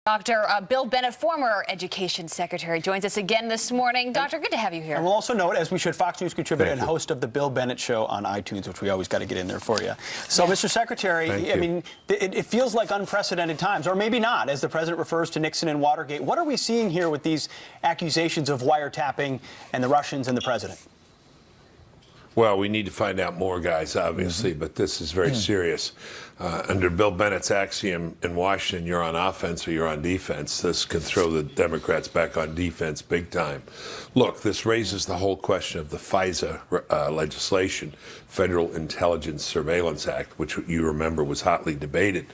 Dr. Bill Bennett, former Education Secretary, joins us again this morning. Doctor, good to have you here. And we'll also note, as we should, Fox News contributor and host of the Bill Bennett Show on iTunes, which we always got to get in there for you. So, Mr. Secretary, I mean, it feels like unprecedented times, or maybe not, as the president refers to Nixon and Watergate. What are we seeing here with these accusations of wiretapping and the Russians and the president? Well, we need to find out more, guys, obviously, but this is very serious. Under Bill Bennett's axiom in Washington, you're on offense or you're on defense. This can throw the Democrats back on defense big time. Look, this raises the whole question of the FISA legislation, Federal Intelligence Surveillance Act, which you remember was hotly debated.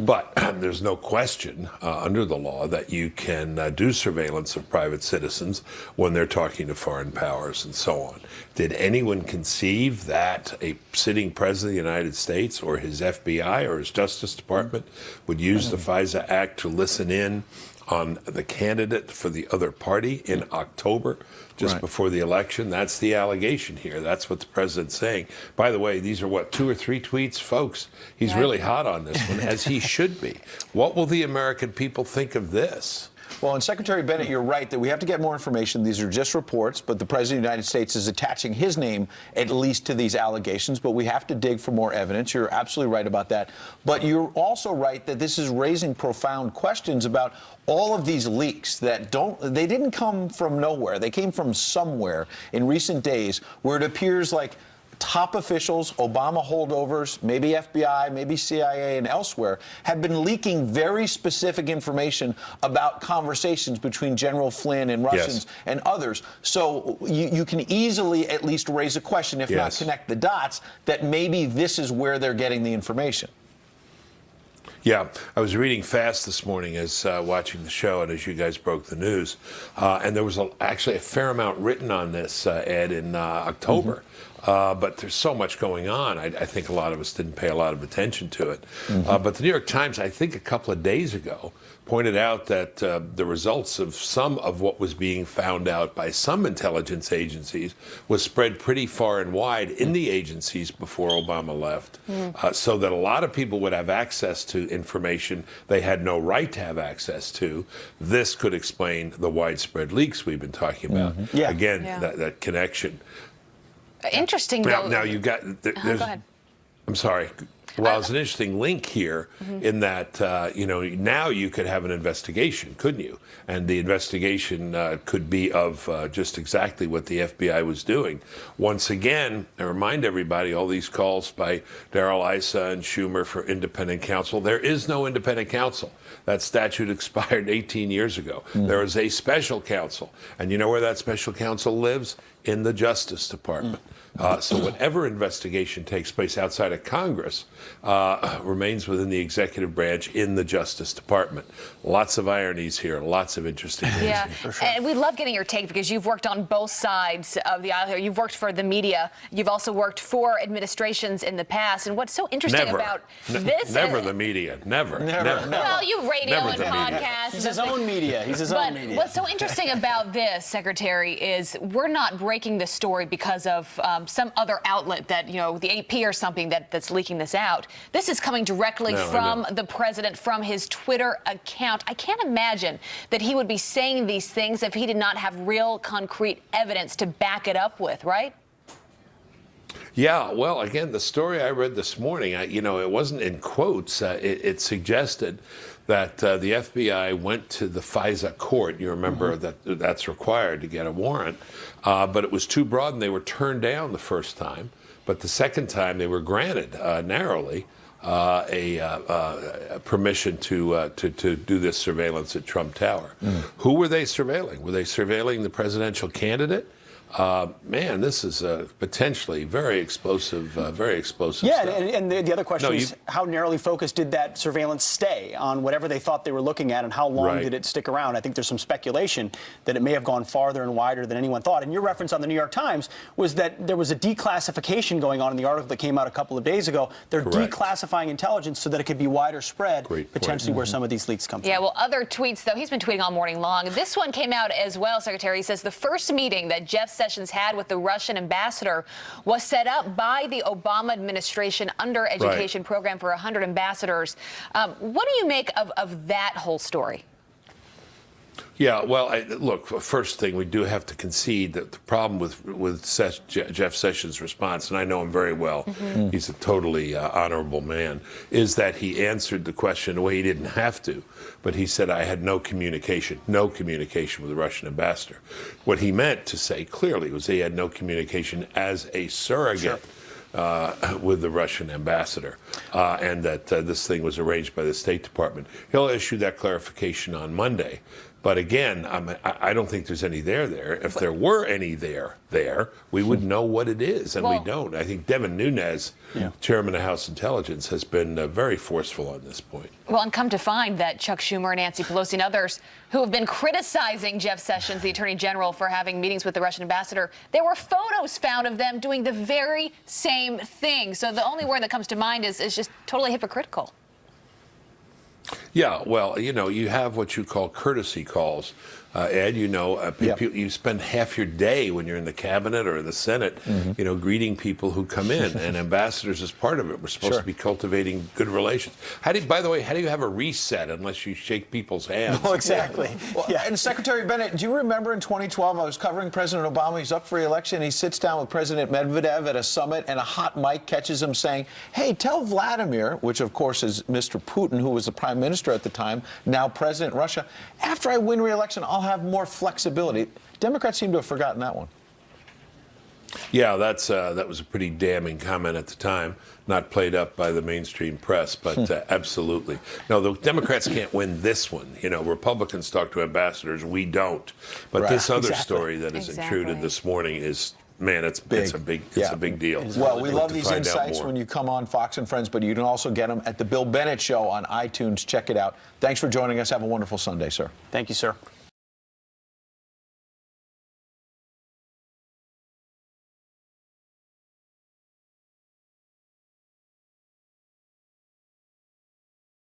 But there's no question under the law that you can do surveillance of private citizens when they're talking to foreign powers and so on. Did anyone conceive that a sitting president of the United States or his FBI or his Justice Department would use the FISA Act to listen in on the candidate for the other party in October, just before the election? That's the allegation here. That's what the president's saying. By the way, these are, what, 2 or 3 tweets? Folks, he's really hot on this one, as he should be. What will the American people think of this? Well, and Secretary Bennett, you're right that we have to get more information. These are just reports, but the President of the United States is attaching his name at least to these allegations, but we have to dig for more evidence. You're absolutely right about that. But you're also right that this is raising profound questions about all of these leaks that they didn't come from nowhere. They came from somewhere in recent days where it appears like top officials, Obama holdovers, maybe FBI, maybe CIA, and elsewhere, have been leaking very specific information about conversations between General Flynn and Russians and others. So you can easily at least raise a question, if not connect the dots, that maybe this is where they're getting the information. Yeah, I was reading fast this morning as watching the show and as you guys broke the news. And there was actually a fair amount written on this, Ed, in October. But there's so much going on. I think a lot of us didn't pay a lot of attention to it. But the New York Times, I think a couple of days ago, pointed out that the results of some of what was being found out by some intelligence agencies was spread pretty far and wide in the agencies before Obama left, so that a lot of people would have access to information they had no right to have access to. This could explain the widespread leaks we've been talking about. Again, that connection. Interesting, though. Now you got. Go ahead. I'm sorry. Well, there's an interesting link here in that, now you could have an investigation, couldn't you? And the investigation could be of just exactly what the FBI was doing. Once again, I remind everybody, all these calls by Darrell Issa and Schumer for independent counsel. There is no independent counsel. That statute expired 18 years ago. There is a special counsel. And you know where that special counsel lives? In the Justice Department. So whatever investigation takes place outside of Congress remains within the executive branch in the Justice Department. Lots of ironies here, lots of interesting things. Yeah, for sure. And we love getting your take because you've worked on both sides of the aisle here. You've worked for the media. You've also worked for administrations in the past. And what's so interesting about this... Never the media. Never. Well, you radio and podcasts. He's his own media. He's his own media. What's so interesting about this, Secretary, is we're not breaking this story because of some other outlet that, the AP or something that's leaking this out. This is coming directly from the president, from his Twitter account. I can't imagine that he would be saying these things if he did not have real concrete evidence to back it up with, right? Yeah, well, again, the story I read this morning, it wasn't in quotes. It suggested that the FBI went to the FISA court. You remember that's required to get a warrant. But it was too broad, and they were turned down the first time. But the second time, they were granted narrowly a permission to do this surveillance at Trump Tower. Who were they surveilling? Were they surveilling the presidential candidate? Man, this is potentially very explosive stuff. And the other question is, how narrowly focused did that surveillance stay on whatever they thought they were looking at, and how long did it stick around? I think there's some speculation that it may have gone farther and wider than anyone thought. And your reference on the New York Times was that there was a declassification going on in the article that came out a couple of days ago. They're declassifying intelligence so that it could be wider spread, potentially where some of these leaks come from. Yeah, well, other tweets, though, he's been tweeting all morning long. This one came out as well, Secretary. He says the first meeting that Jeff Sessions had with the Russian ambassador was set up by the Obama administration under education program for 100 ambassadors. What do you make of that whole story? Yeah, well, look, first thing, we do have to concede that the problem with Jeff Sessions' response, and I know him very well, he's a totally honorable man, is that he answered the question the way he didn't have to. But he said, I had no communication with the Russian ambassador. What he meant to say clearly was he had no communication as a surrogate. With the Russian ambassador, and that this thing was arranged by the State Department. He'll issue that clarification on Monday. But again, I don't think there's any there. If there were any there, we would know what it is, and we don't. I think Devin Nunes, chairman of House Intelligence, has been very forceful on this point. Well, and come to find that Chuck Schumer, Nancy Pelosi, and others who have been criticizing Jeff Sessions, the Attorney General, for having meetings with the Russian ambassador, there were photos found of them doing the very same thing. So the only word that comes to mind is just totally hypocritical. Yeah, well, you have what you call courtesy calls. Ed, you spend half your day when you're in the cabinet or the Senate, greeting people who come in, and ambassadors is part of it. We're supposed to be cultivating good relations. By the way, how do you have a reset unless you shake people's hands? Well, exactly. And Secretary Bennett, do you remember in 2012, I was covering President Obama. He's up for re-election. He sits down with President Medvedev at a summit, and a hot mic catches him saying, hey, tell Vladimir, which of course is Mr. Putin, who was the prime minister at the time, now President of Russia, after I win re-election, I'll have more flexibility. Democrats seem to have forgotten that one. Yeah, that was a pretty damning comment at the time, not played up by the mainstream press, but absolutely. No, the Democrats can't win this one. Republicans talk to ambassadors, we don't. But this other story that is intruded this morning is, man, it's a big deal. Well, we love these insights when you come on Fox and Friends, but you can also get them at The Bill Bennett Show on iTunes. Check it out. Thanks for joining us. Have a wonderful Sunday, sir. Thank you, sir.